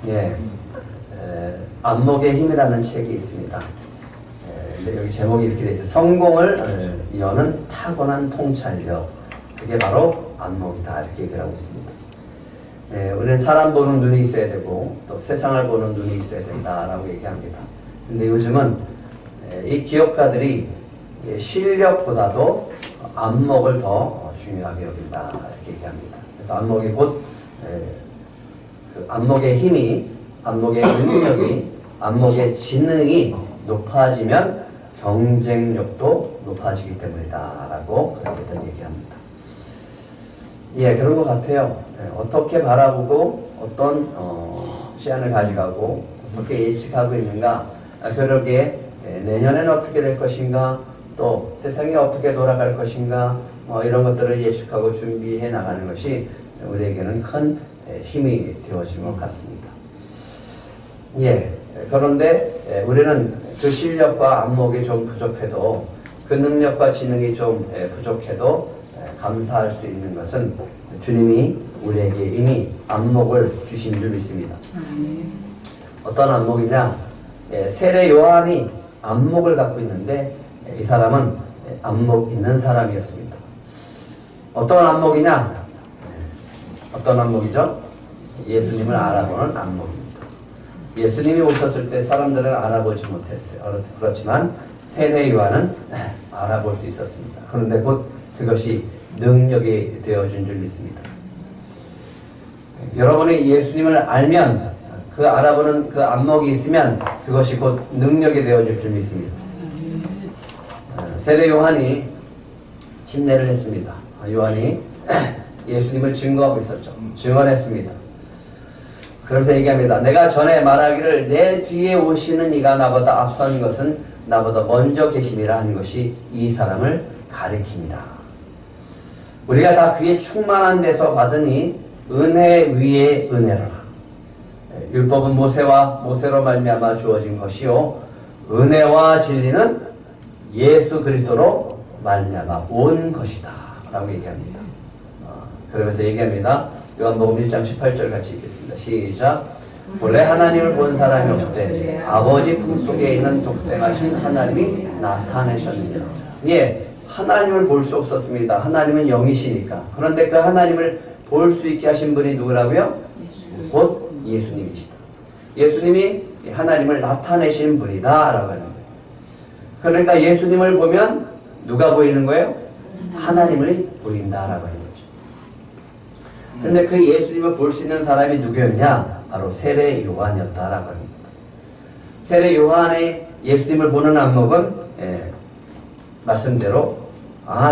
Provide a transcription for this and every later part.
예, 안목의 힘이라는 책이 있습니다. 근데 여기 제목이 이렇게 돼 있어요. 성공을 여는 타고난 통찰력. 그게 바로 안목이다. 이렇게 얘기를 하고 있습니다. 우리는 사람 보는 눈이 있어야 되고 또 세상을 보는 눈이 있어야 된다라고 얘기합니다. 근데 요즘은 이 기업가들이 실력보다도 안목을 더 중요하게 여긴다. 이렇게 얘기합니다. 그래서 안목이 곧 그 안목의 힘이, 안목의 능력이, 안목의 지능이 높아지면 경쟁력도 높아지기 때문이다 라고 그렇게들 얘기합니다. 예, 그런 것 같아요. 어떻게 바라보고 어떤 시안을 가져가고 어떻게 예측하고 있는가, 그러기에 내년에는 어떻게 될 것인가, 또 세상이 어떻게 돌아갈 것인가, 이런 것들을 예측하고 준비해 나가는 것이 우리에게는 큰 힘이 되어진 것 같습니다. 예, 그런데 우리는 그 실력과 안목이 좀 부족해도, 그 능력과 지능이 좀 부족해도 감사할 수 있는 것은 주님이 우리에게 이미 안목을 주신 줄 믿습니다. 어떤 안목이냐? 세례 요한이 안목을 갖고 있는데 이 사람은 안목 있는 사람이었습니다. 어떤 안목이냐? 어떤 안목이죠? 예수님을 알아보는 안목입니다. 예수님이 오셨을 때 사람들은 알아보지 못했어요. 그렇지만 세례 요한은 알아볼 수 있었습니다. 그런데 곧 그것이 능력이 되어준 줄 믿습니다. 여러분이 예수님을 알면, 그 알아보는 그 안목이 있으면 그것이 곧 능력이 되어줄 줄 믿습니다. 세례 요한이 침례를 했습니다. 요한이 예수님을 증거하고 있었죠. 증언했습니다. 그러면서 얘기합니다. 내가 전에 말하기를 내 뒤에 오시는 이가 나보다 앞선 것은 나보다 먼저 계심이라 한 것이 이 사람을 가리킵니다. 우리가 다 그의 충만한 데서 받으니 은혜 위에 은혜로라. 율법은 모세로 말미암아 주어진 것이요 은혜와 진리는 예수 그리스도로 말미암아 온 것이다 라고 얘기합니다. 그러면서 얘기합니다. 요한복음 1장 18절 같이 읽겠습니다. 시작. 본래 하나님을 본 사람이 없을 때 아버지 품속에 있는 독생하신 하나님이 나타내셨느니라. 예, 하나님을 볼 수 없었습니다. 하나님은 영이시니까. 그런데 그 하나님을 볼 수 있게 하신 분이 누구라고요? 곧 예수님이시다. 예수님이 하나님을 나타내신 분이다 라고 하는 거예요. 그러니까 예수님을 보면 누가 보이는 거예요? 하나님을 보인다라고 하는 거죠. 근데 그 예수님을 볼 수 있는 사람이 누구였냐? 바로 세례 요한이었다라고 합니다. 세례 요한의 예수님을 보는 안목은 말씀대로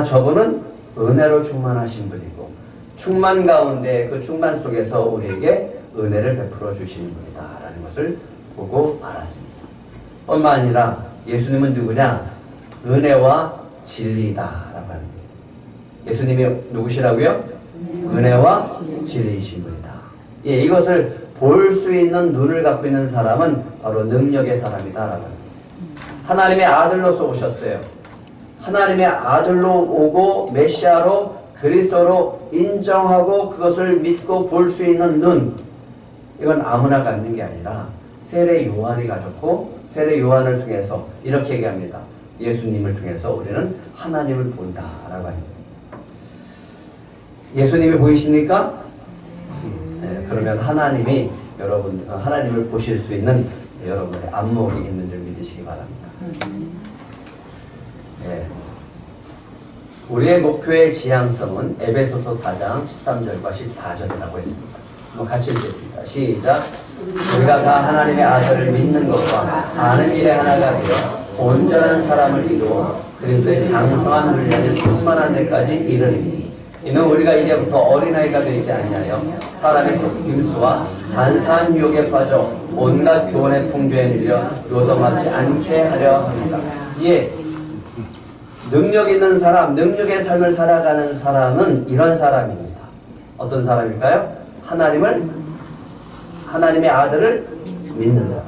저분은 은혜로 충만하신 분이고 충만 가운데 그 충만 속에서 우리에게 은혜를 베풀어 주시는 분이다 라는 것을 보고 알았습니다. 뿐만 아니라 예수님은 누구냐? 은혜와 진리다 라고 합니다. 예수님이 누구시라고요? 은혜와 진리이신 분이다. 예, 이것을 볼 수 있는 눈을 갖고 있는 사람은 바로 능력의 사람이다 라고 합니다. 하나님의 아들로서 오셨어요. 하나님의 아들로 오고 메시아로 그리스도로 인정하고 그것을 믿고 볼 수 있는 눈, 이건 아무나 갖는 게 아니라 세례 요한이 가졌고 세례 요한을 통해서 이렇게 얘기합니다. 예수님을 통해서 우리는 하나님을 본다라고 합니다. 예수님이 보이십니까? 네, 그러면 하나님이 하나님을 보실 수 있는 여러분의 안목이 있는 줄 믿으시기 바랍니다. 네. 우리의 목표의 지향성은 에베소서 4장 13절과 14절이라고 했습니다. 한번 같이 읽겠습니다. 시작. 우리가 다 하나님의 아들을 믿는 것과 아는 일에 하나가 되어 온전한 사람을 이루어 그리스도의 장성한 분량에 충만한 데까지 이르리니 이는 우리가 이제부터 어린아이가 되지 아니하여 사람의 속임수와 단사한 유혹에 빠져 온갖 교훈의 풍조에 밀려 요동하지 않게 하려 합니다. 예, 능력 있는 사람, 능력의 삶을 살아가는 사람은 이런 사람입니다. 어떤 사람일까요? 하나님의 아들을 믿는 사람.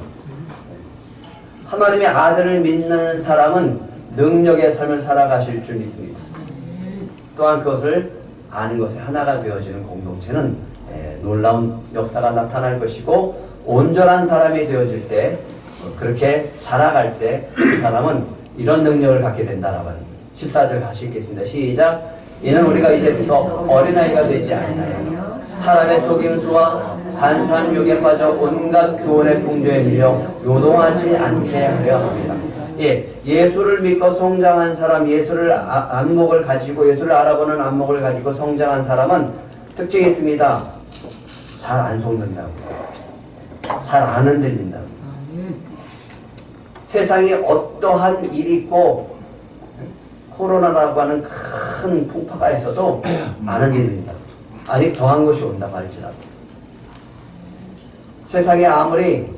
하나님의 아들을 믿는 사람은 능력의 삶을 살아가실 줄 믿습니다. 또한 그것을 아는 것에 하나가 되어지는 공동체는 놀라운 역사가 나타날 것이고 온전한 사람이 되어질 때, 그렇게 자라갈 때 그 사람은 이런 능력을 갖게 된다라고 하는 거예요. 14절 같이 읽겠습니다. 시작. 이는 우리가 이제부터 어린아이가 되지 않나요? 사람의 속임수와 단순한 유혹에 빠져 온갖 교훈의 풍조에 밀려 요동하지 않게 하려 합니다. 예수를 믿고 성장한 사람, 예수를 안목을 가지고 예수를 알아보는 안목을 가지고 성장한 사람은 특징이 있습니다. 잘 안 속는다고, 잘 안 흔들린다고. 세상에 어떠한 일이 있고 코로나라고 하는 큰 풍파가 있어도 안 흔들린다. 아직 더한 것이 온다고 할지라도, 세상에 아무리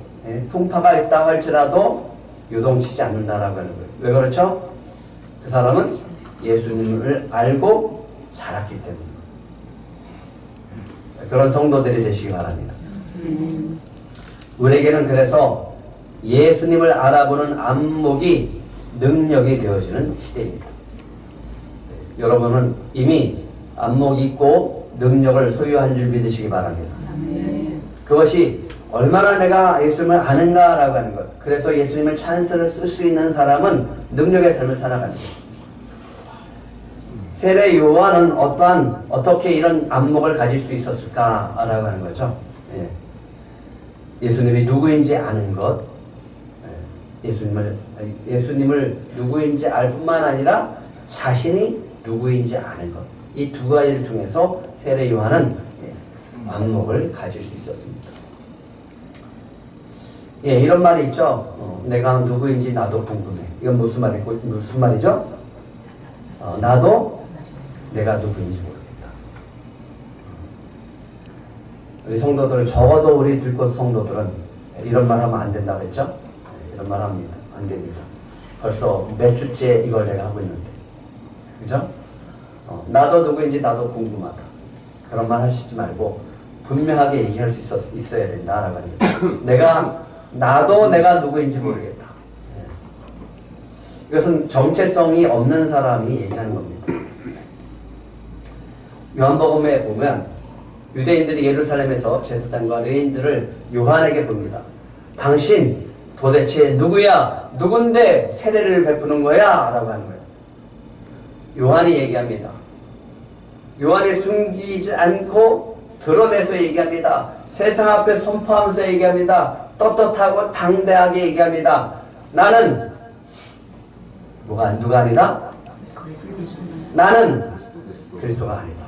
풍파가 있다 할지라도 요동치지 않는다라고 하는 거예요. 왜 그렇죠? 그 사람은 예수님을 알고 자랐기 때문에. 그런 성도들이 되시기 바랍니다. 우리에게는 그래서 예수님을 알아보는 안목이 능력이 되어지는 시대입니다. 여러분은 이미 안목이 있고 능력을 소유한 줄 믿으시기 바랍니다. 그것이 얼마나 내가 예수님을 아는가라고 하는 것. 그래서 예수님을 찬스를 쓸 수 있는 사람은 능력의 삶을 살아가는 것. 세례 요한은 어떻게 이런 안목을 가질 수 있었을까라고 하는 거죠. 예수님이 누구인지 아는 것, 예수님을 누구인지 알 뿐만 아니라 자신이 누구인지 아는 것. 이 두 가지를 통해서 세례 요한은 안목을 가질 수 있었습니다. 이런 말이 있죠. 내가 누구인지 나도 궁금해. 이건 무슨 말이죠? 나도 내가 누구인지 모르겠다. 우리 성도들은, 적어도 우리 들꽃 성도들은 이런 말 하면 안 된다고 했죠? 이런 말 합니다. 안 됩니다. 벌써 몇 주째 이걸 내가 하고 있는데. 그죠? 나도 누구인지 나도 궁금하다. 그런 말 하시지 말고 분명하게 얘기할 수 있어야 된다라고 하는 거죠. 나도 내가 누구인지 모르겠다. 이것은 정체성이 없는 사람이 얘기하는 겁니다. 요한복음에 보면 유대인들이 예루살렘에서 제사장과 레위인들을 요한에게 부릅니다. 당신 도대체 누구야? 누군데 세례를 베푸는 거야? 라고 하는 거예요. 요한이 얘기합니다. 요한이 숨기지 않고 드러내서 얘기합니다. 세상 앞에 선포하면서 얘기합니다. 떳떳하고 당대하게 얘기합니다. 나는 누가 아니다? 나는 그리스도가 아니다.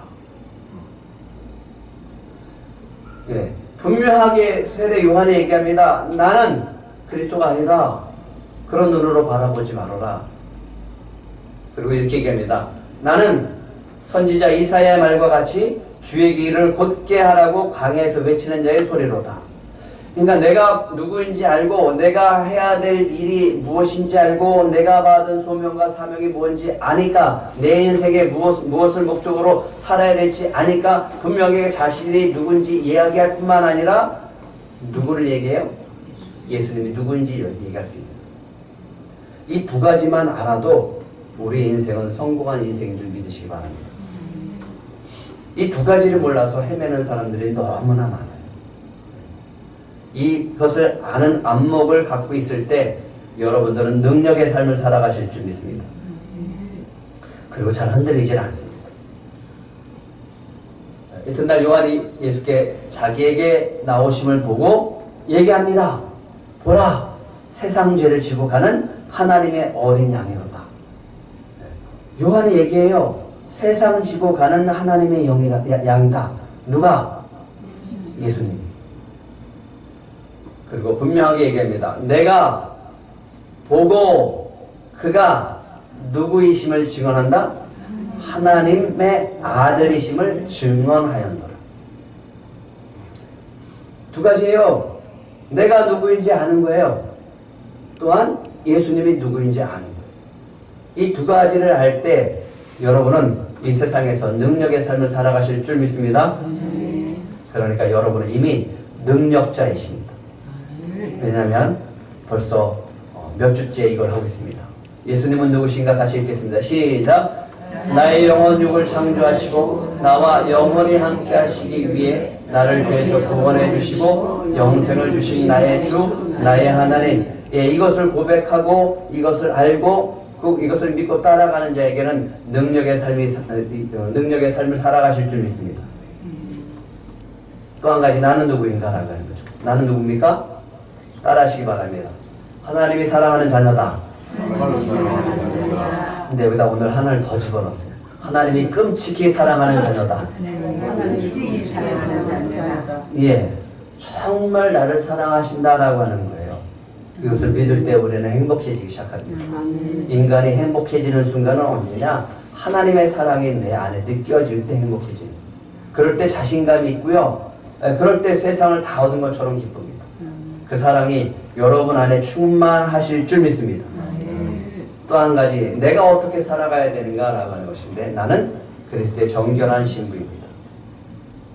분명하게 세례 요한이 얘기합니다. 나는 그리스도가 아니다. 그런 눈으로 바라보지 말아라. 그리고 이렇게 얘기합니다. 나는 선지자 이사야의 말과 같이 주의 길을 곧게 하라고 광야에서 외치는 자의 소리로다. 그러니까 내가 누구인지 알고 내가 해야 될 일이 무엇인지 알고 내가 받은 소명과 사명이 뭔지 아니까, 내 인생에 무엇을 목적으로 살아야 될지 아니까 분명하게 자신이 누군지 이야기할 뿐만 아니라 누구를 얘기해요? 예수님이 누구인지 얘기할 수 있는. 이 두 가지만 알아도 우리 인생은 성공한 인생인 줄 믿으시기 바랍니다. 이 두 가지를 몰라서 헤매는 사람들이 너무나 많아요. 이것을 아는 안목을 갖고 있을 때 여러분들은 능력의 삶을 살아가실 줄 믿습니다. 그리고 잘 흔들리질 않습니다. 이튿날 요한이 예수께 자기에게 나오심을 보고 얘기합니다. 보라, 세상 죄를 지고 가는 하나님의 어린 양이로다. 요한이 얘기해요. 세상 지고 가는 하나님의 양이다. 누가? 예수님. 그리고 분명하게 얘기합니다. 내가 보고 그가 누구이심을 증언한다? 하나님의 아들이심을 증언하였노라. 두 가지예요. 내가 누구인지 아는 거예요. 또한 예수님이 누구인지 아는 거예요. 이 두 가지를 할 때 여러분은 이 세상에서 능력의 삶을 살아가실 줄 믿습니다. 그러니까 여러분은 이미 능력자이십니다. 왜냐하면 벌써 몇 주째 이걸 하고 있습니다. 예수님은 누구신가 같이 읽겠습니다. 시작. 나의 영혼 육을 창조하시고 나와 영원히 함께 하시기 위해 나를 죄에서 구원해 주시고 영생을 주신 나의 주 나의 하나님. 예, 이것을 고백하고 이것을 알고 이것을 믿고 따라가는 자에게는 능력의 삶을 살아가실 줄 믿습니다. 또 한 가지, 나는 누구인가라고 하는 거죠. 나는 누굽니까? 따라하시기 바랍니다. 하나님이 사랑하는 자녀다. 근데 여기다 오늘 하나를 더 집어넣었어요. 하나님이 끔찍히 사랑하는 자녀다. 예, 정말 나를 사랑하신다라고 하는 거예요. 이것을 믿을 때 우리는 행복해지기 시작합니다. 인간이 행복해지는 순간은 언제냐? 하나님의 사랑이 내 안에 느껴질 때 행복해지는 거예요. 그럴 때 자신감이 있고요. 그럴 때 세상을 다 얻은 것처럼 기쁩니다. 그 사랑이 여러분 안에 충만하실 줄 믿습니다. 또 한 가지, 내가 어떻게 살아가야 되는가라고 하는 것인데, 나는 그리스도의 정결한 신부입니다.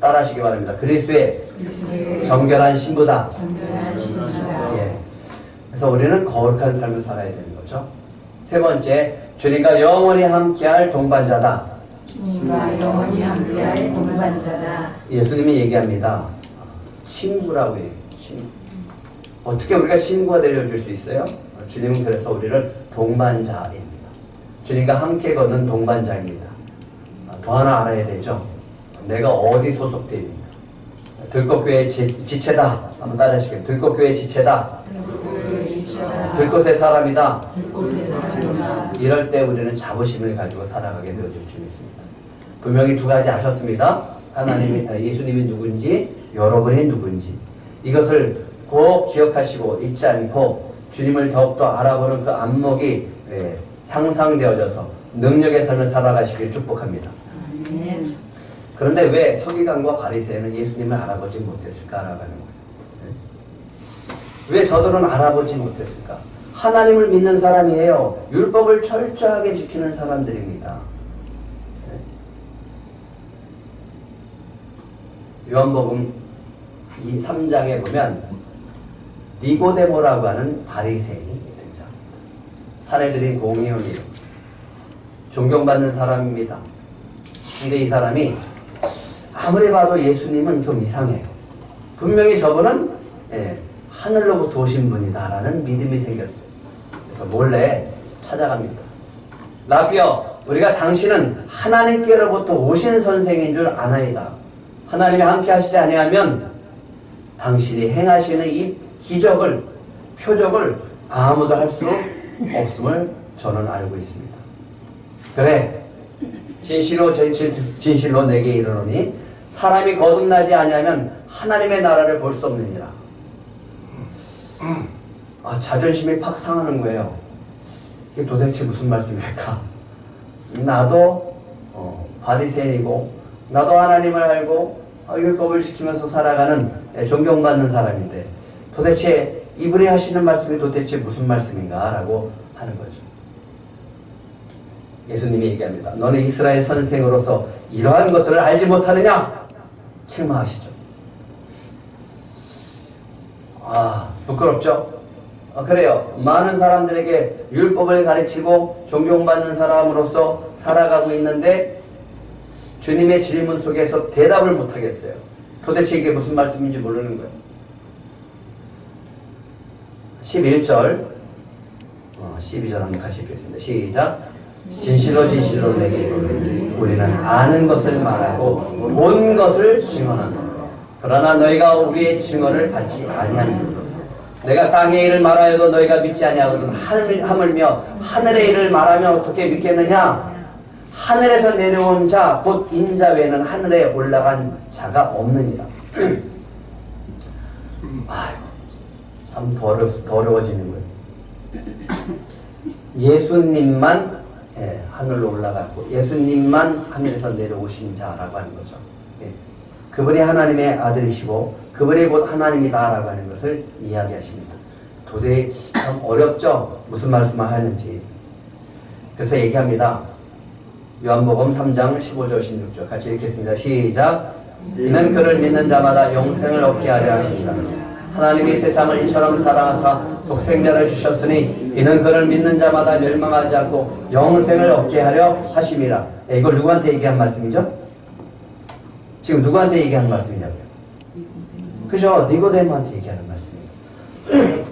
따라하시기 바랍니다. 그리스도의 정결한 신부다. 예. 그래서 우리는 거룩한 삶을 살아야 되는 거죠. 세 번째, 주님과 영원히 함께할 동반자다. 주님과 영원히 함께할 동반자다. 예수님이 얘기합니다. 친구라고 얘기해요. 친구. 어떻게 우리가 친구가 되어줄 수 있어요? 주님은 그래서 우리를 동반자입니다. 주님과 함께 걷는 동반자입니다. 더 하나 알아야 되죠. 내가 어디 소속되어 있는가. 들꽃교회의 지체다. 한번 따라하시게요. 들꽃교회의 지체다. 들꽃의 사람이다. 이럴 때 우리는 자부심을 가지고 살아가게 되어줄 줄 믿습니다. 분명히 두 가지 아셨습니다. 하나님이, 예수님이 누군지, 여러분이 누군지. 이것을 꼭 기억하시고 잊지 않고 주님을 더욱더 알아보는 그 안목이 향상되어져서 능력의 삶을 살아가시길 축복합니다. 그런데 왜 서기관과 바리새인은 예수님을 알아보지 못했을까라고 하는 거예요. 왜 저들은 알아보지 못했을까? 하나님을 믿는 사람이에요. 율법을 철저하게 지키는 사람들입니다. 요한복음 3장에 보면 니고데모라고 하는 바리새인이 등장합니다. 사내들인 공의원이요. 존경받는 사람입니다. 근데 이 사람이 아무리 봐도 예수님은 좀 이상해요. 분명히 저분은 하늘로부터 오신 분이다라는 믿음이 생겼어요. 그래서 몰래 찾아갑니다. 라비여, 우리가 당신은 하나님께로부터 오신 선생인 줄 아나이다. 하나님이 함께 하시지 아니하면 당신이 행하시는 이 기적을, 표적을 아무도 할 수 없음을 저는 알고 있습니다. 그래, 진실로 내게 이르노니 사람이 거듭나지 아니하면 하나님의 나라를 볼 수 없느니라. 자존심이 팍 상하는 거예요. 이게 도대체 무슨 말씀일까? 나도 바리새인이고 나도 하나님을 알고 율법을 지키면서 살아가는 존경받는 사람인데 도대체 이분이 하시는 말씀이 도대체 무슨 말씀인가? 라고 하는 거죠. 예수님이 얘기합니다. 너는 이스라엘 선생으로서 이러한 것들을 알지 못하느냐? 책망하시죠. 부끄럽죠? 그래요. 많은 사람들에게 율법을 가르치고 존경받는 사람으로서 살아가고 있는데 주님의 질문 속에서 대답을 못하겠어요. 도대체 이게 무슨 말씀인지 모르는 거예요. 11절 12절 한번 같이 읽겠습니다. 시작. 진실로 내게 이르노니 우리는 아는 것을 말하고 본 것을 증언한다. 그러나 너희가 우리의 증언을 받지 아니하는도다. 내가 땅의 일을 말하여도 너희가 믿지 아니하거든 하물며 하늘의 일을 말하면 어떻게 믿겠느냐? 하늘에서 내려온 자 곧 인자 외에는 하늘에 올라간 자가 없느니라. 아이고, 참 더러워지는 거예요. 예수님만 하늘로 올라갔고 예수님만 하늘에서 내려오신 자라고 하는 거죠. 그분이 하나님의 아들이시고 그분이 곧 하나님이다라고 하는 것을 이야기하십니다. 도저히 참 어렵죠? 무슨 말씀을 하는지. 그래서 얘기합니다. 요한복음 3장 15절 16절 같이 읽겠습니다. 시작. 이는 그를 믿는 자마다 영생을 얻게 하려 하신다. 하나님이 세상을 이처럼 사랑하사 독생자를 주셨으니 이는 그를 믿는 자마다 멸망하지 않고 영생을 얻게 하려 하심이라. 이걸 누구한테 얘기한 말씀이죠? 지금 누구한테 얘기하는 말씀이냐고요? 그죠? 니고데모한테 얘기하는 말씀이에요.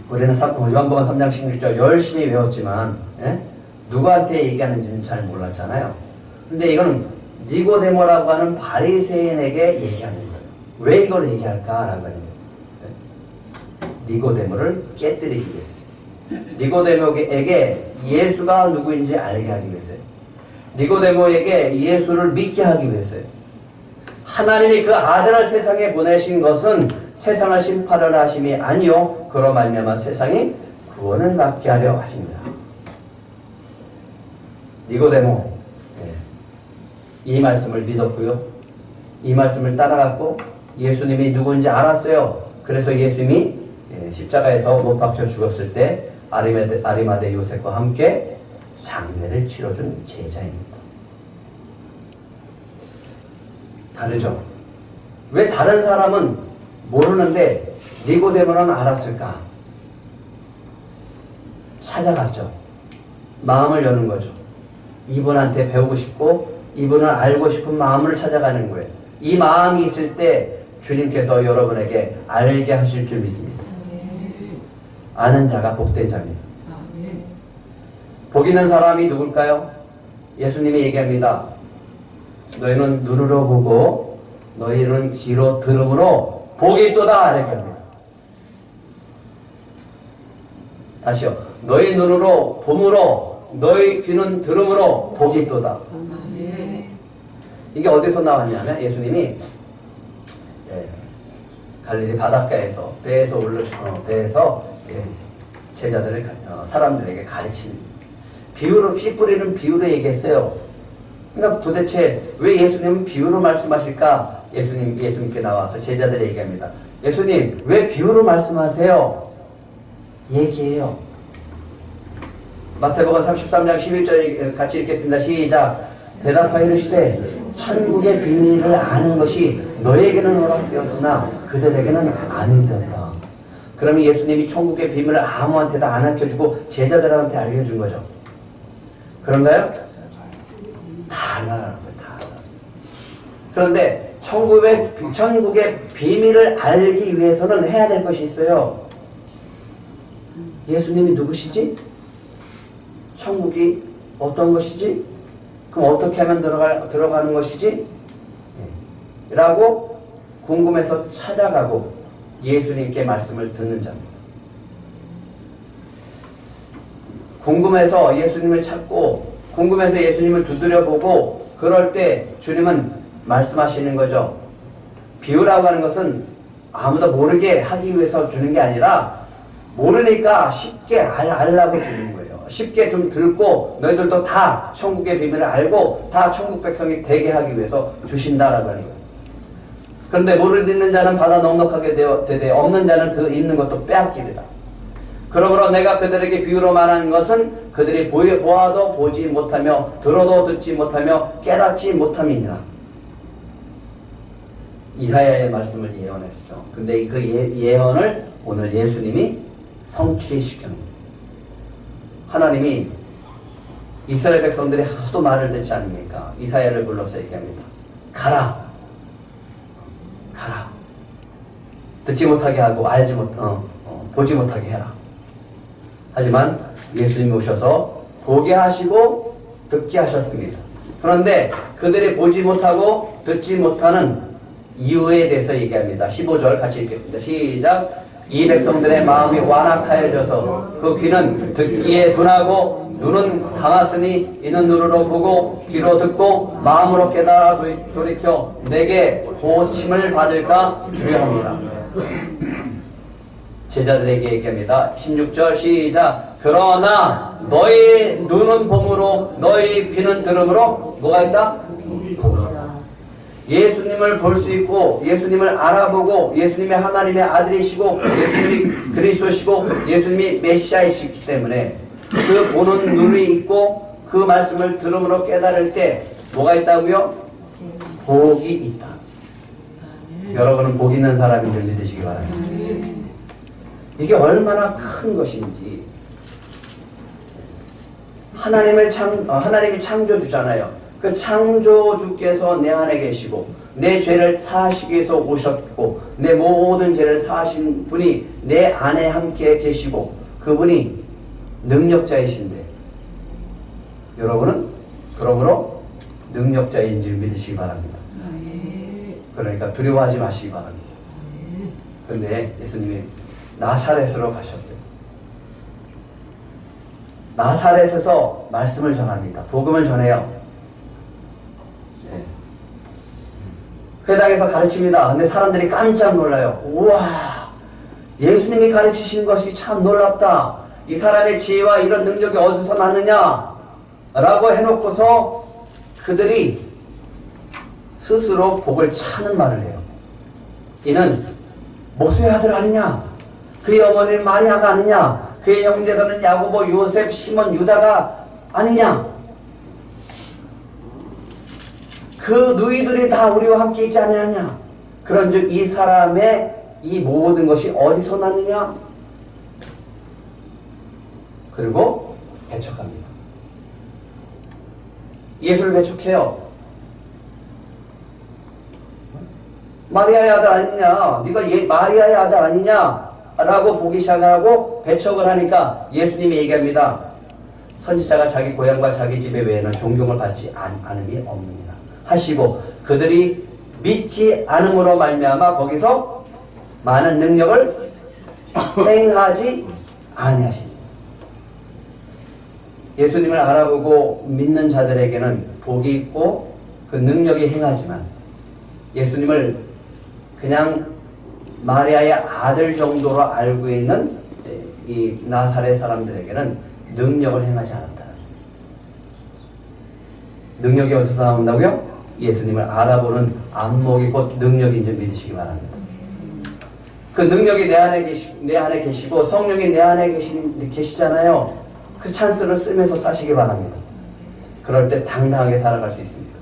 우리는 요한복음 3장 16절 열심히 외웠지만 누구한테 얘기하는지는 잘 몰랐잖아요. 근데 이거는 니고데모라고 하는 바리새인에게 얘기하는 거예요. 왜 이걸 얘기할까라고 하는 거예요. 니고데모를 깨뜨리기 위해서. 니고데모에게 예수가 누구인지 알게 하기 위해서요. 니고데모에게 예수를 믿게 하기 위해서요. 하나님이 그 아들을 세상에 보내신 것은 세상을 심판을 하심이 아니요 그로 말미암아 세상이 구원을 받게 하려 하십니다. 니고데모 이 말씀을 믿었고요. 이 말씀을 따라갔고 예수님이 누구인지 알았어요. 그래서 예수님이 십자가에서 못 박혀 죽었을 때 아리마대 요셉과 함께 장례를 치러준 제자입니다. 다르죠? 왜 다른 사람은 모르는데 니고데모는 알았을까? 찾아갔죠. 마음을 여는 거죠. 이분한테 배우고 싶고 이분을 알고 싶은 마음을 찾아가는 거예요. 이 마음이 있을 때 주님께서 여러분에게 알게 하실 줄 믿습니다. 아는 자가 복된 자입니다. 복 있는 사람이 누굴까요? 예수님이 얘기합니다. 너희는 눈으로 보고 너희는 귀로 들음으로 복이 있도다 이렇게 합니다. 다시요. 너희 눈으로 봄으로 너희 귀는 들음으로 복이 있도다. 이게 어디서 나왔냐면 예수님이 갈릴리 바닷가에서 배에서 제자들을 사람들에게 가르치는 비유로 씨 뿌리는 비유로 얘기했어요. 그러니까 도대체 왜 예수님은 비유로 말씀하실까? 예수님께 나와서 제자들이 얘기합니다. 예수님 왜 비유로 말씀하세요? 얘기해요. 마태복음 33장 11절 같이 읽겠습니다. 시작. 대답하여 이르시되 천국의 비밀을 아는 것이 너에게는 허락되었으나 그들에게는 아니 되었다. 그러면 예수님이 천국의 비밀을 아무한테도 안 알려주고 제자들한테 알려준 거죠. 그런가요? 다 알아라는 거예요. 다 알아. 그런데 천국의 비밀을 알기 위해서는 해야 될 것이 있어요. 예수님이 누구시지? 천국이 어떤 것이지? 그럼 어떻게 하면 들어가는 것이지? 라고 궁금해서 찾아가고 예수님께 말씀을 듣는 자입니다. 궁금해서 예수님을 찾고 궁금해서 예수님을 두드려보고 그럴 때 주님은 말씀하시는 거죠. 비유라고 하는 것은 아무도 모르게 하기 위해서 주는 게 아니라 모르니까 쉽게 알라고 주는 거예요. 쉽게 좀 듣고 너희들도 다 천국의 비밀을 알고 다 천국 백성이 되게 하기 위해서 주신다라고 하는 거예요. 그런데 물을 듣는 자는 받아 넉넉하게 되되 없는 자는 그 있는 것도 빼앗기리라. 그러므로 내가 그들에게 비유로 말하는 것은 그들이 보아도 보지 못하며 들어도 듣지 못하며 깨닫지 못함이니라. 이사야의 말씀을 예언했죠. 근데 그 예언을 오늘 예수님이 성취시키는 거예요. 하나님이 이스라엘 백성들이 하도 말을 듣지 않습니까? 이사야를 불러서 얘기합니다. 가라. 듣지 못하게 하고 보지 못하게 해라. 하지만 예수님이 오셔서 보게 하시고 듣게 하셨습니다. 그런데 그들이 보지 못하고 듣지 못하는 이유에 대해서 얘기합니다. 15절 같이 읽겠습니다. 시작. 이 백성들의 마음이 완악하여져서 그 귀는 듣기에 둔하고 눈은 감았으니 이는 눈으로 보고 귀로 듣고 마음으로 깨달아 돌이켜 내게 고침을 받을까 두려움이라. 제자들에게 얘기합니다. 16절 시작. 그러나 너희 눈은 봄으로 너희 귀는 들음으로 뭐가 있다? 예수님을 볼 수 있고 예수님을 알아보고 예수님이 하나님의 아들이시고 예수님이 그리스도시고 예수님이 메시아이시기 때문에 그 보는 눈이 있고 그 말씀을 들음으로 깨달을 때 뭐가 있다고요? 복이 있다. 여러분은 복 있는 사람인 줄 믿으시기 바랍니다. 이게 얼마나 큰 것인지. 하나님이 창조주잖아요. 그 창조주께서 내 안에 계시고 내 죄를 사하시기 위해서 오셨고 내 모든 죄를 사하신 분이 내 안에 함께 계시고 그분이 능력자이신데 여러분은 그러므로 능력자인 줄 믿으시기 바랍니다. 그러니까 두려워하지 마시기 바랍니다. 근데 예수님이 나사렛으로 가셨어요. 나사렛에서 말씀을 전합니다. 복음을 전해요. 네. 회당에서 가르칩니다. 근데 사람들이 깜짝 놀라요. 우와, 예수님이 가르치신 것이 참 놀랍다. 이 사람의 지혜와 이런 능력이 어디서 났느냐? 라고 해놓고서 그들이 스스로 복을 차는 말을 해요. 이는 모세의 아들 아니냐? 그의 어머니는 마리아가 아니냐? 그의 형제들은 야고보, 요셉, 시몬, 유다가 아니냐? 그 누이들이 다 우리와 함께 있지 않느냐? 그런즉 이 사람의 이 모든 것이 어디서 났느냐? 그리고 배척합니다. 예수를 배척해요. 마리아의 아들 아니냐? 네가 마리아의 아들 아니냐? 라고 보기 시작하고 배척을 하니까 예수님이 얘기합니다. 선지자가 자기 고향과 자기 집에 외에는 존경을 받지 않음이 없느니라 하시고 그들이 믿지 않음으로 말미암아 거기서 많은 능력을 행하지 아니하시니. 예수님을 알아보고 믿는 자들에게는 복이 있고 그 능력이 행하지만 예수님을 그냥 마리아의 아들 정도로 알고 있는 이 나사렛 사람들에게는 능력을 행하지 않았다. 능력이 어디서 나온다고요? 예수님을 알아보는 안목이 곧 능력인 줄 믿으시기 바랍니다. 그 능력이 내 안에 계시고 성령이 내 안에 계시잖아요. 그 찬스를 쓰면서 사시기 바랍니다. 그럴 때 당당하게 살아갈 수 있습니다.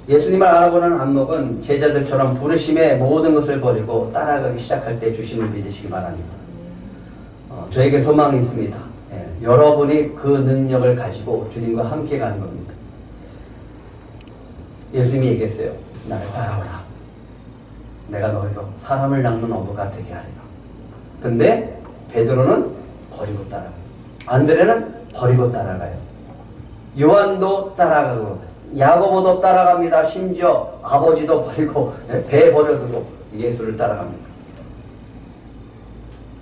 예수님을 알아보는 안목은 제자들처럼 부르심의 모든 것을 버리고 따라가기 시작할 때 주심을 믿으시기 바랍니다. 저에게 소망이 있습니다. 여러분이 그 능력을 가지고 주님과 함께 가는 겁니다. 예수님이 얘기했어요. 나를 따라오라. 내가 너희로 사람을 낚는 어부가 되게 하리라. 근데 베드로는 버리고 따라가요. 안드레는 버리고 따라가요. 요한도 따라가고 야고보도 따라갑니다. 심지어 아버지도 버리고 배 버려두고 예수를 따라갑니다.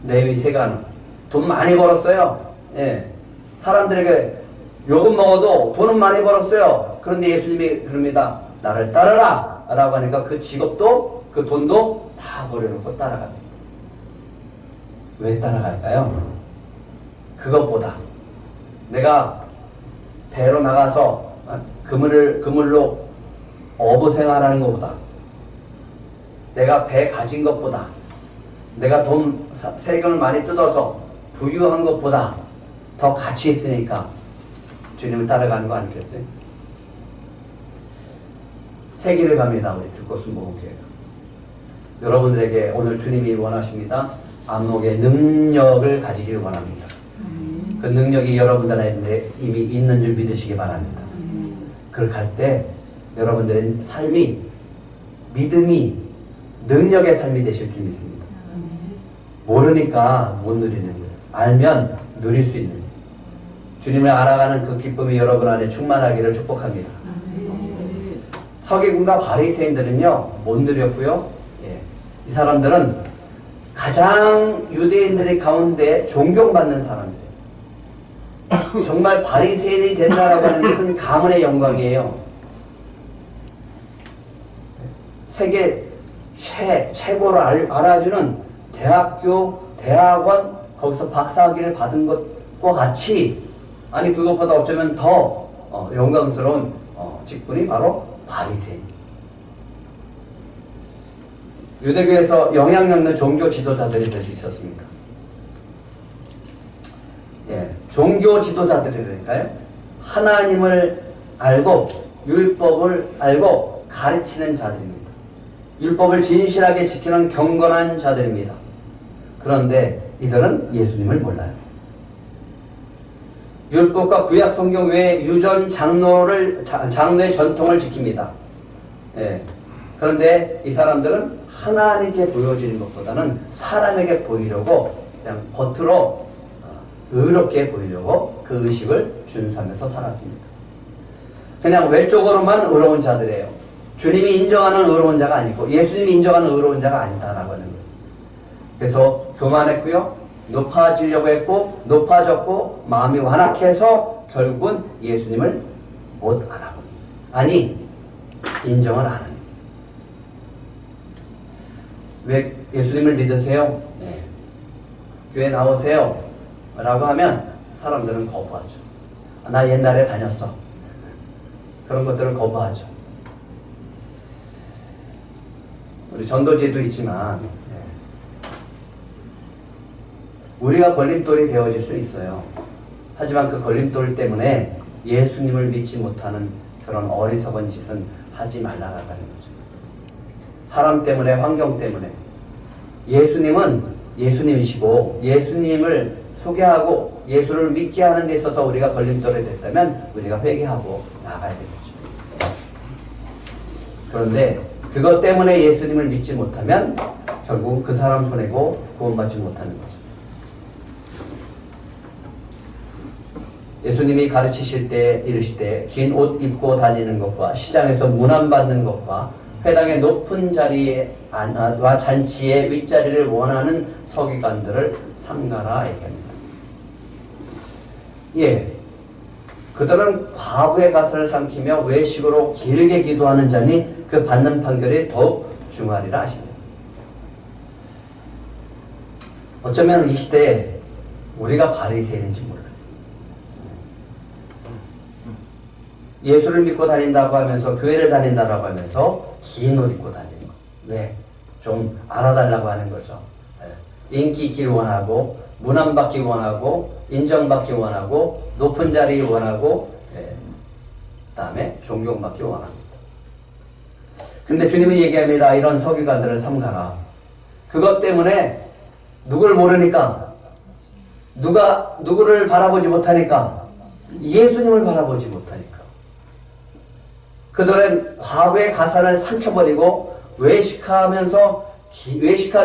레위 세가는 돈 많이 벌었어요. 사람들에게 욕은 먹어도 돈은 많이 벌었어요. 그런데 예수님이 그럽니다. 나를 따르라 라고 하니까 그 직업도 그 돈도 다 버려놓고 따라갑니다. 왜 따라갈까요? 그것보다 내가 배로 나가서 그물로 어부 생활하는 것보다 내가 배 가진 것보다 내가 돈 세금을 많이 뜯어서 부유한 것보다 더 가치 있으니까 주님을 따라가는 거 아니겠어요? 세기를 갑니다. 우리 들꽃순복음교회가. 여러분들에게 오늘 주님이 원하십니다. 안목의 능력을 가지기를 원합니다. 그 능력이 여러분들한테 이미 있는 줄 믿으시기 바랍니다. 그렇게 할 때 여러분들의 삶이 믿음이 능력의 삶이 되실 줄 믿습니다. 모르니까 못 누리는 거예요. 알면 누릴 수 있는 거예요. 주님을 알아가는 그 기쁨이 여러분 안에 충만하기를 축복합니다. 서기관과 바리새인들은요 못 누렸고요. 이 사람들은 가장 유대인들의 가운데 존경받는 사람들. 정말 바리새인이 된다라고 하는 것은 가문의 영광이에요. 세계 최고로 알아주는 대학교, 대학원 거기서 박사학위를 받은 것과 같이 아니 그것보다 어쩌면 더 영광스러운 직분이 바로 바리새인. 유대교에서 영향력 있는 종교 지도자들이 될 수 있었습니다. 종교 지도자들이랄까요? 하나님을 알고 율법을 알고 가르치는 자들입니다. 율법을 진실하게 지키는 경건한 자들입니다. 그런데 이들은 예수님을 몰라요. 율법과 구약 성경 외에 유전 장로의 전통을 지킵니다. 예. 그런데 이 사람들은 하나님께 보여지는 것보다는 사람에게 보이려고 그냥 겉으로 의롭게 보이려고 그 의식을 준수하면서 살았습니다. 그냥 외적으로만 의로운 자들이에요. 주님이 인정하는 의로운 자가 아니고 예수님이 인정하는 의로운 자가 아니다라고 하는 거예요. 그래서 교만했고요. 높아지려고 했고 높아졌고 마음이 완악해서 결국은 예수님을 못 알아보는 아니 인정을 안 하는 왜 예수님을 믿으세요? 네. 교회 나오세요 라고 하면 사람들은 거부하죠. 나 옛날에 다녔어. 그런 것들을 거부하죠. 우리 전도제도 있지만 우리가 걸림돌이 되어질 수 있어요. 하지만 그 걸림돌 때문에 예수님을 믿지 못하는 그런 어리석은 짓은 하지 말라고 하는 거죠. 사람 때문에, 환경 때문에. 예수님은 예수님이시고 예수님을 소개하고 예수를 믿게 하는 데 있어서 우리가 걸림돌이 됐다면 우리가 회개하고 나가야 되겠죠. 그런데 그것 때문에 예수님을 믿지 못하면 결국 그 사람 손해고 구원받지 못하는 거죠. 예수님이 가르치실 때 이르실 때 긴 옷 입고 다니는 것과 시장에서 문안받는 것과 회당의 높은 자리와 잔치의 윗자리를 원하는 서기관들을 삼가라 얘기합니다. 예, 그들은 과부의 가설을 삼키며 외식으로 길게 기도하는 자니 그 받는 판결이 더욱 중하리라 하십니다. 어쩌면 이 시대에 우리가 바리새인인지 몰라요. 예수를 믿고 다닌다고 하면서 교회를 다닌다고 하면서 긴 옷 입고 다니는 거. 왜? 좀 알아달라고 하는 거죠. 인기 있기를 원하고 문안받기 원하고 인정받기 원하고 높은 자리 원하고 그다음에 존경받기 원합니다. 근데 주님이 얘기합니다. 이런 서기관들을 삼가라. 그것 때문에 누굴 모르니까 누구를 바라보지 못하니까 예수님을 바라보지 못하니까 그들은 과거의 가산을 삼켜버리고 외식하기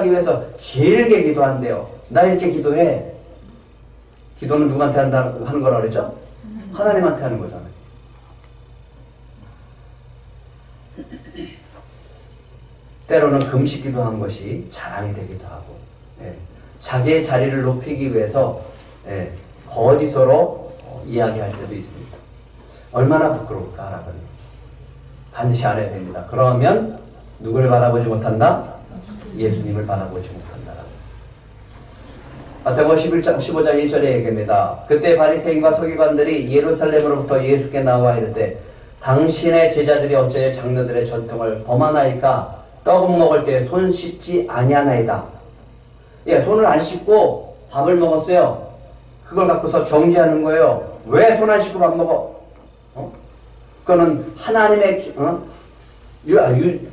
위해서 길게 기도한대요. 나 이렇게 기도해. 기도는 누구한테 하는 거라 그랬죠? 하나님한테 하는 거잖아요. 때로는 금식 기도하는 것이 자랑이 되기도 하고 자기의 자리를 높이기 위해서 거짓으로 이야기할 때도 있습니다. 얼마나 부끄러울까라는 거죠. 반드시 알아야 됩니다. 그러면 누굴 바라보지 못한다? 예수님을 바라보지 못한다. 마태복음 15장 1절에 얘기합니다. 그때 바리새인과 서기관들이 예루살렘으로부터 예수께 나와 이르되 당신의 제자들이 어째 장로들의 전통을 범하나이까? 떡은 먹을 때 손 씻지 아니하나이다. 예, 손을 안 씻고 밥을 먹었어요. 그걸 갖고서 정죄하는 거예요. 왜 손 안 씻고 밥 먹어? 그거는 하나님의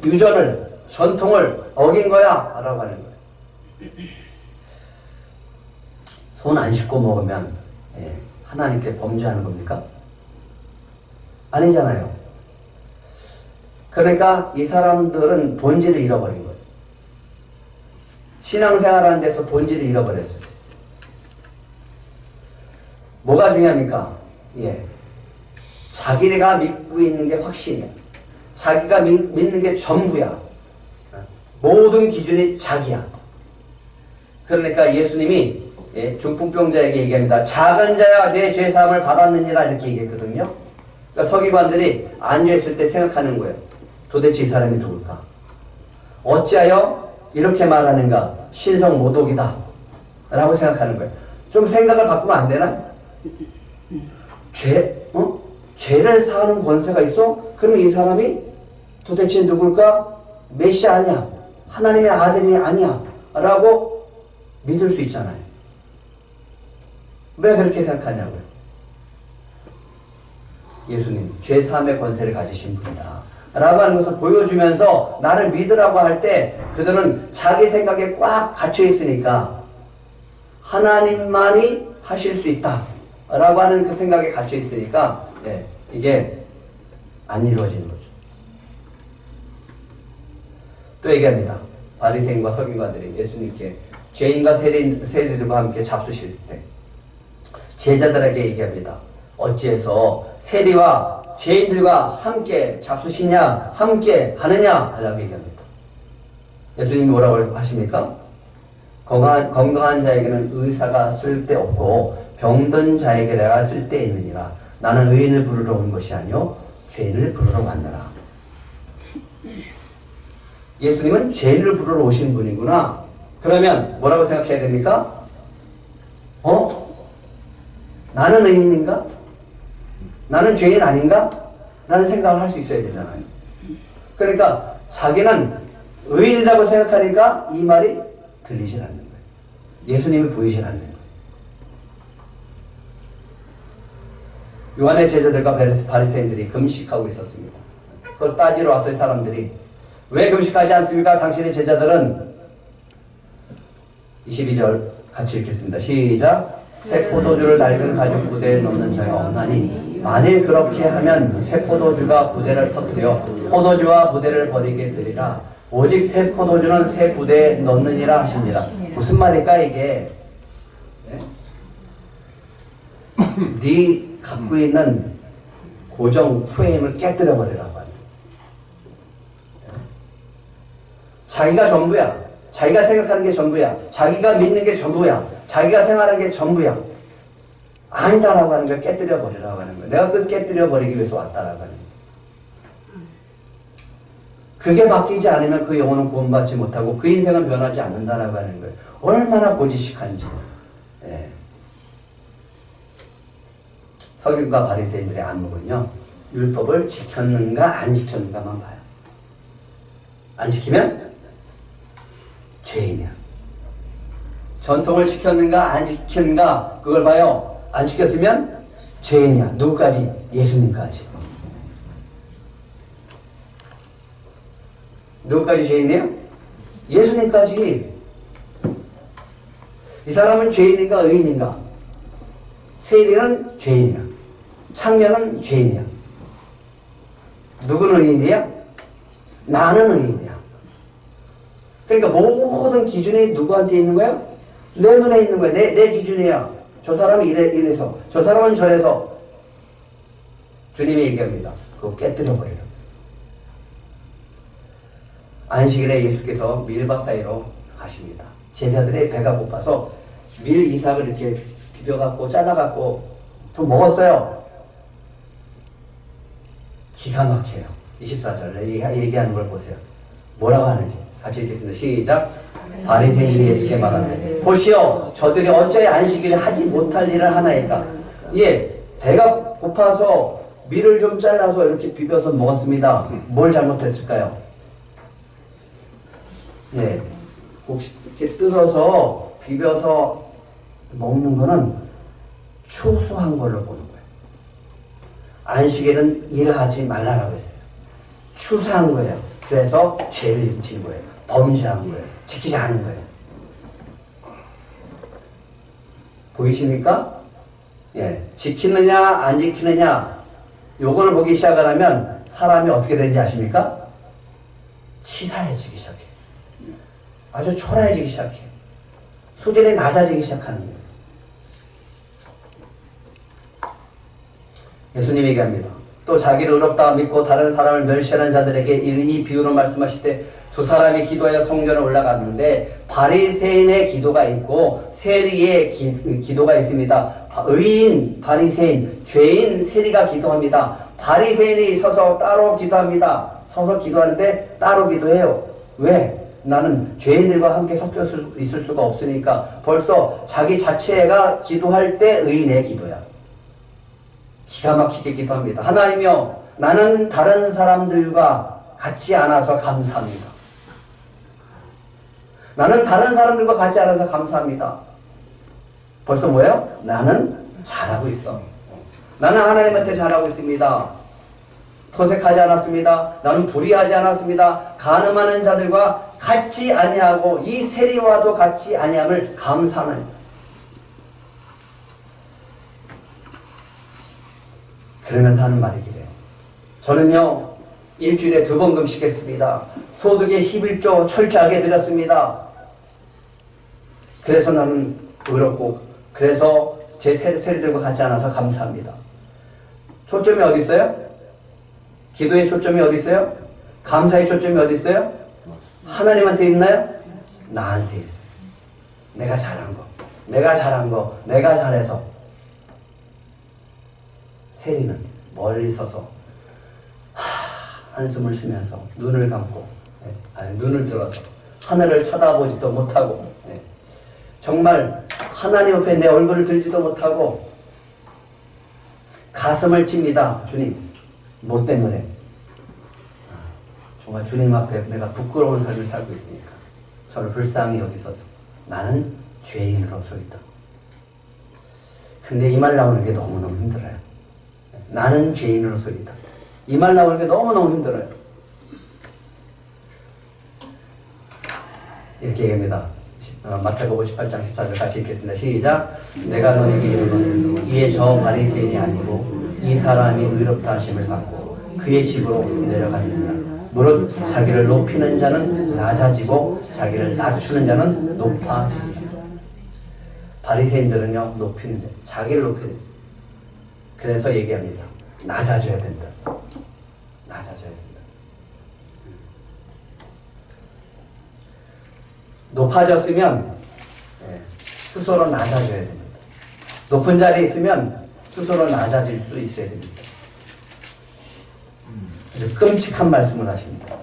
유전을, 전통을 어긴 거야 라고 하는 거예요. 손 안 씻고 먹으면 하나님께 범죄하는 겁니까? 아니잖아요. 그러니까 이 사람들은 본질을 잃어버린 거예요. 신앙생활하는 데서 본질을 잃어버렸어요. 뭐가 중요합니까? 자기가 믿고 있는 게 확신이야. 자기가 믿는 게 전부야. 모든 기준이 자기야. 그러니까 예수님이 중풍병자에게 얘기합니다. 작은 자야 내 죄사함을 받았느니라 이렇게 얘기했거든요. 그러니까 서기관들이 앉아있을 때 생각하는 거예요. 도대체 이 사람이 누굴까? 어찌하여 이렇게 말하는가? 신성 모독이다 라고 생각하는 거예요. 좀 생각을 바꾸면 안 되나? 죄를 사하는 권세가 있어? 그럼 이 사람이 도대체 누굴까? 메시아 아니야. 하나님의 아들이 아니야. 라고 믿을 수 있잖아요. 왜 그렇게 생각하냐고요. 예수님, 죄 사함의 권세를 가지신 분이다. 라고 하는 것을 보여주면서 나를 믿으라고 할 때 그들은 자기 생각에 꽉 갇혀 있으니까 하나님만이 하실 수 있다 라고 하는 그 생각에 갇혀 있으니까 이게 안 이루어지는 거죠. 또 얘기합니다. 바리새인과 서기관들이 예수님께 죄인과 세리들과 함께 잡수실 때 제자들에게 얘기합니다. 어찌해서 세리와 죄인들과 함께 잡수시냐 함께 하느냐 라고 얘기합니다. 예수님이 뭐라고 하십니까? 건강한 자에게는 의사가 쓸데없고 병든 자에게 내가 쓸데있느니라. 나는 의인을 부르러 온 것이 아니요 죄인을 부르러 왔노라. 예수님은 죄인을 부르러 오신 분이구나. 그러면 뭐라고 생각해야 됩니까? 나는 의인인가? 나는 죄인 아닌가? 라는 생각을 할 수 있어야 되잖아요. 그러니까 자기는 의인이라고 생각하니까 이 말이 들리질 않는 거예요. 예수님이 보이질 않는 거예요. 요한의 제자들과 바리새인들이 금식하고 있었습니다. 그래서 따지러 왔어요. 사람들이 왜 금식하지 않습니까? 당신의 제자들은 22절 같이 읽겠습니다. 시작. 새 포도주를 낡은 가죽 부대에 넣는 자가 없나니 만일 그렇게 하면 새 포도주가 부대를 터뜨려 포도주와 부대를 버리게 되리라. 오직 새 포도주는 새 부대에 넣느니라 하십니다. 무슨 말일까 이게? 네 갖고 있는 고정 프레임을 깨뜨려 버리라고 하는. 자기가 전부야. 자기가 생각하는 게 전부야. 자기가 믿는 게 전부야. 자기가 생활하는 게 전부야. 아니다라고 하는 걸 깨뜨려 버리라고 하는 거야. 내가 그 깨뜨려 버리기 위해서 왔다라고 하는 거야. 그게 바뀌지 않으면 그 영혼은 구원받지 못하고 그 인생은 변하지 않는다라고 하는 거예요. 얼마나 고지식한지. 서기관과 바리새인들의 안목은요, 율법을 지켰는가 안 지켰는가만 봐요. 안 지키면 죄인이야. 전통을 지켰는가 안 지켰는가 그걸 봐요. 안 지켰으면 죄인이야. 누구까지? 예수님까지. 누구까지 죄인이에요? 예수님까지. 이 사람은 죄인인가 의인인가? 세리는 죄인이야. 창녀는 죄인이야. 누구는 의인이야? 나는 의인이야. 그러니까 모든 기준이 누구한테 있는 거야? 내 눈에 있는 거야. 내 기준이야. 저 사람은 이래서 저 사람은 저래서. 주님이 얘기합니다. 그거 깨뜨려 버리라. 안식일에 예수께서 밀밭 사이로 가십니다. 제자들의 배가 고파서 밀 이삭을 이렇게 비벼갖고 잘라갖고 좀 먹었어요. 기가 막혀요. 24절에 얘기하는 걸 보세요. 뭐라고 하는지 같이 읽겠습니다. 시작. 바리새인들이 예수께 말하되 보시오 저들이 어찌하여 안식일에 하지 못할 일을 하나이까. 배가 고파서 밀을 좀 잘라서 이렇게 비벼서 먹었습니다. 뭘 잘못했을까요? 이렇게 뜯어서 비벼서 먹는 거는 추수한 걸로 보는 거예요. 안식일은 일하지 말라라고 했어요. 추수한 거예요. 그래서 죄를 진 거예요. 범죄한 거예요. 지키지 않은 거예요. 보이십니까? 지키느냐 안 지키느냐 요거를 보기 시작을 하면 사람이 어떻게 되는지 아십니까? 치사해지기 시작해요. 아주 초라해지기 시작해요. 수준이 낮아지기 시작하는 거예요. 예수님이 얘기합니다. 또 자기를 의롭다 믿고 다른 사람을 멸시하는 자들에게 이 비유로 말씀하실 때 두 사람이 기도하여 성전에 올라갔는데 바리새인의 기도가 있고 세리의 기도가 있습니다. 의인 바리새인, 죄인 세리가 기도합니다. 바리새인이 서서 따로 기도합니다. 서서 기도하는데 따로 기도해요. 왜? 나는 죄인들과 함께 섞여 있을 수가 없으니까. 벌써 자기 자체가 기도할 때 의인의 기도야. 기가 막히게 기도합니다. 하나님이여 나는 다른 사람들과 같지 않아서 감사합니다. 나는 다른 사람들과 같지 않아서 감사합니다. 벌써 뭐예요? 나는 잘하고 있어. 나는 하나님한테 잘하고 있습니다. 토색하지 않았습니다. 나는 불의하지 않았습니다. 간음하는 자들과 같이 아니하고 이 세리와도 같이 아니함을 감사합니다. 그러면서 하는 말이기래요. 저는요 일주일에 2번 금식했습니다. 소득의 11조 철저하게 드렸습니다. 그래서 나는 의롭고 그래서 제 세리들과 같지 않아서 감사합니다. 초점이 어디 있어요? 기도의 초점이 어디 있어요? 감사의 초점이 어디 있어요? 하나님한테 있나요? 나한테 있어요. 내가 잘한 거, 내가 잘한 거, 내가 잘해서. 세리는 멀리 서서 한숨을 쉬면서 눈을 감고 눈을 들어서 하늘을 쳐다보지도 못하고 정말 하나님 앞에 내 얼굴을 들지도 못하고 가슴을 칩니다. 주님, 뭐 때문에? 정말 주님 앞에 내가 부끄러운 삶을 살고 있으니까 저를 불쌍히 여기소서. 나는 죄인으로서이다. 근데 이 말 나오는 게 너무너무 힘들어요. 나는 죄인으로서이다. 이 말 나오는 게 너무너무 힘들어요. 이렇게 얘기합니다. 마태복음 18장 14절 같이 읽겠습니다. 시작. 내가 너에게 이르노니 이에 저 바리새인이 아니고 이 사람이 의롭다 하심을 받고 그의 집으로 내려가느니라. 무릇 자기를 높이는 자는 낮아지고 자기를 낮추는 자는 높아지리라. 바리새인들은요 높이는 자, 자기를 높이는 자. 그래서 얘기합니다. 낮아져야 된다. 낮아져야 된다. 높아졌으면 스스로 낮아져야 됩니다. 높은 자리에 있으면 스스로 낮아질 수 있어야 됩니다. 아주 끔찍한 말씀을 하십니다.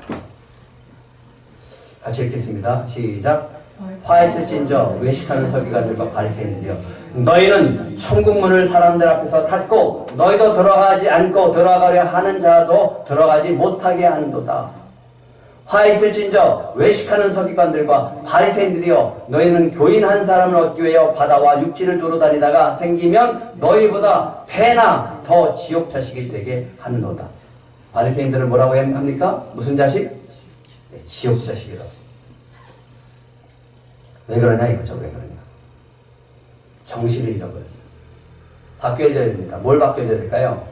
같이 읽겠습니다. 시작. 화했을진저 외식하는 서기관들과 바리새인들이여 너희는 천국문을 사람들 앞에서 닫고 너희도 들어가지 않고 들어가려 하는 자도 들어가지 못하게 하는도다. 화있을진저 외식하는 서기관들과 바리새인들이여 너희는 교인 한 사람을 얻기 위하여 바다와 육지를 두루 다니다가 생기면 너희보다 배나 더 지옥 자식이 되게 하는도다. 바리새인들은 뭐라고 합니까? 무슨 자식? 네, 지옥 자식이다. 왜 그러냐 이거죠. 왜 그러냐. 정신을 잃어버렸어요. 바뀌어져야 됩니다. 뭘 바뀌어져야 될까요?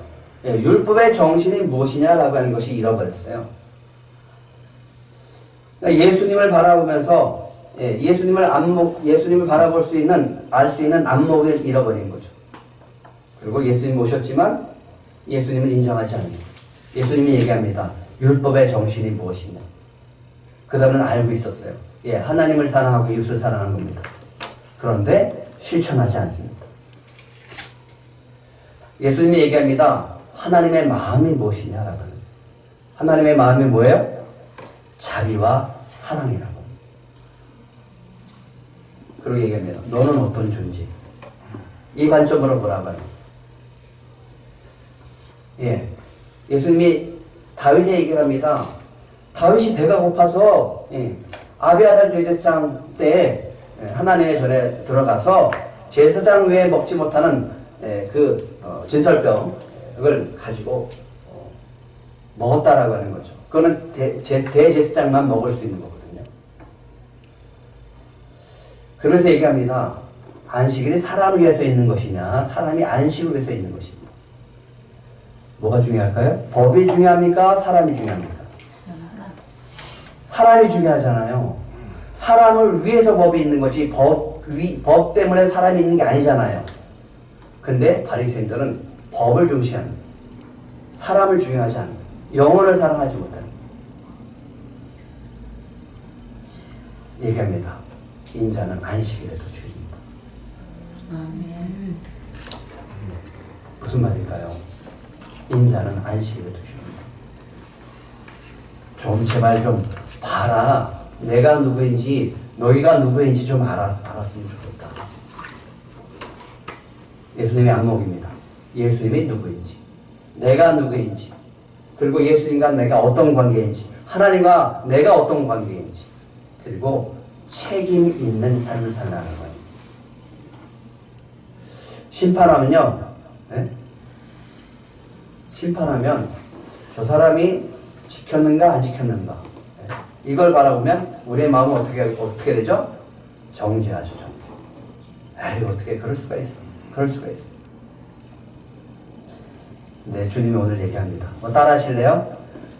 예, 율법의 정신이 무엇이냐라고 하는 것이 잃어버렸어요. 그러니까 예수님을 바라보면서 예수님을 바라볼 수 있는 알 수 있는 안목을 잃어버린 거죠. 그리고 예수님 오셨지만 예수님을 인정하지 않는 거죠. 예수님이 얘기합니다. 율법의 정신이 무엇이냐. 그 다음은 알고 있었어요. 예, 하나님을 사랑하고 이웃을 사랑하는 겁니다. 그런데 실천하지 않습니다. 예수님이 얘기합니다. 하나님의 마음이 무엇이냐라고 하는 거예요. 하나님의 마음이 뭐예요? 자비와 사랑이라고. 그리고 얘기합니다. 너는 어떤 존재? 이 관점으로 보라고 하는 거예요. 예, 예수님이 다윗의 얘기를 합니다. 다윗이 배가 고파서 아비아달 대제사장 때 하나님의 전에 들어가서 제사장 외에 먹지 못하는 진설병을 가지고 먹었다라고 하는 거죠. 그거는 대제사장만 먹을 수 있는 거거든요. 그러면서 얘기합니다. 안식일이 사람을 위해서 있는 것이냐, 사람이 안식을 위해서 있는 것이냐. 뭐가 중요할까요? 법이 중요합니까? 사람이 중요합니까? 사람이 중요하잖아요. 사람을 위해서 법이 있는 거지 법 때문에 사람이 있는 게 아니잖아요. 근데 바리새인들은 법을 중시하는 거예요. 사람을 중요하지 않는 거예요. 영혼을 사랑하지 못하는 거예요. 얘기합니다. 인자는 안식일에 더 주입니다. 무슨 말일까요? 인자는 안식일에 더 주입니다. 좀 제발 좀 봐라. 내가 누구인지 너희가 누구인지 좀 알았으면 좋겠다. 예수님의 안목입니다. 예수님이 누구인지 내가 누구인지 그리고 예수님과 내가 어떤 관계인지 하나님과 내가 어떤 관계인지 그리고 책임 있는 삶을 살라는 거예요. 심판하면요. 네? 심판하면 저 사람이 지켰는가 안 지켰는가 이걸 바라보면 우리의 마음은 어떻게 되죠? 정죄하죠. 정죄. 에이 어떻게 그럴 수가 있어. 그럴 수가 있어. 네, 주님이 오늘 얘기합니다. 뭐 따라 하실래요?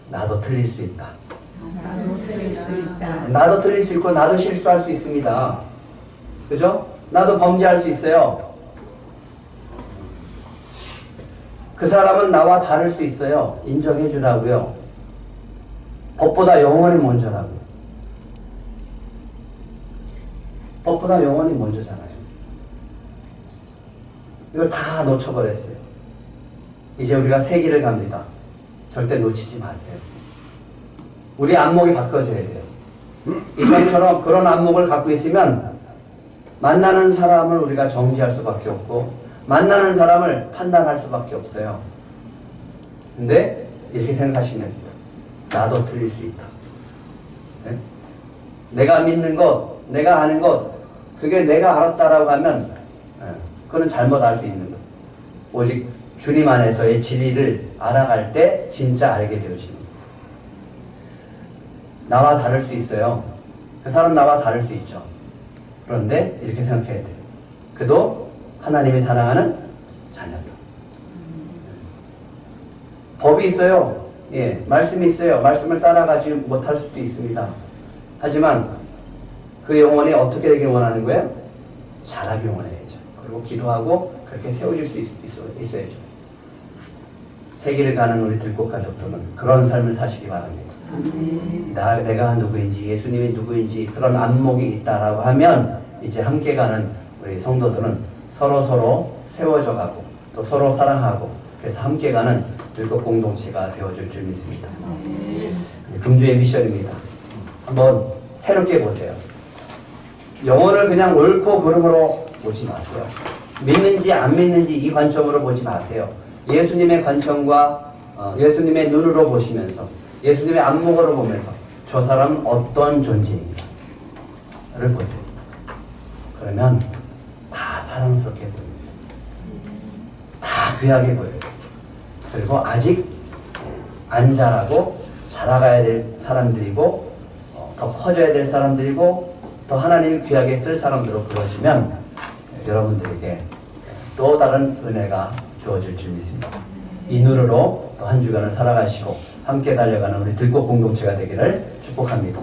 나도 틀릴 수 있다. 나도 틀릴 수 있다. 나도 틀릴 수 있고 나도 실수할 수 있습니다. 그죠? 나도 범죄할 수 있어요. 그 사람은 나와 다를 수 있어요. 인정해 주라고요. 법보다 영원히 먼저라고요. 법보다 영원히 먼저잖아요. 이걸 다 놓쳐버렸어요. 이제 우리가 새 길을 갑니다. 절대 놓치지 마세요. 우리 안목이 바꿔줘야 돼요. 이전처럼 그런 안목을 갖고 있으면 만나는 사람을 우리가 정지할 수밖에 없고 만나는 사람을 판단할 수밖에 없어요. 근데 이렇게 생각하시면 됩니다. 나도 틀릴 수 있다. 네? 내가 믿는 것, 내가 아는 것, 그게 내가 알았다라고 하면 그거는 잘못 알 수 있는 것. 오직 주님 안에서의 진리를 알아갈 때 진짜 알게 되어집니다. 나와 다를 수 있어요. 그 사람 나와 다를 수 있죠. 그런데 이렇게 생각해야 돼요. 그도 하나님이 사랑하는 자녀다. 법이 있어요. 예, 말씀이 있어요. 말씀을 따라가지 못할 수도 있습니다. 하지만 그 영혼이 어떻게 되길 원하는 거예요? 자라길 원해야죠. 그리고 기도하고 그렇게 세워질 수 있어야죠. 세기를 가는 우리 들꽃 가족들은 그런 삶을 사시기 바랍니다. 내가 누구인지 예수님이 누구인지 그런 안목이 있다라고 하면 이제 함께 가는 우리 성도들은 서로 세워져 가고 또 서로 사랑하고 그래서 함께 가는 들꽃 공동체가 되어줄 줄 믿습니다. 금주의 미션입니다. 한번 새롭게 보세요. 영혼을 그냥 옳고 그름으로 보지 마세요. 믿는지 안 믿는지 이 관점으로 보지 마세요. 예수님의 관점과 예수님의 눈으로 보시면서 예수님의 안목으로 보면서 저 사람은 어떤 존재인가를 보세요. 그러면 다 사랑스럽게 보여요. 다 귀하게 보여요. 그리고 아직 안 자라고 자라가야 될 사람들이고 더 커져야 될 사람들이고 더 하나님이 귀하게 쓸 사람들로 보여지면 여러분들에게 또 다른 은혜가 주어질 줄 믿습니다. 이 눈으로 또 한 주간을 살아가시고 함께 달려가는 우리 들꽃 공동체가 되기를 축복합니다.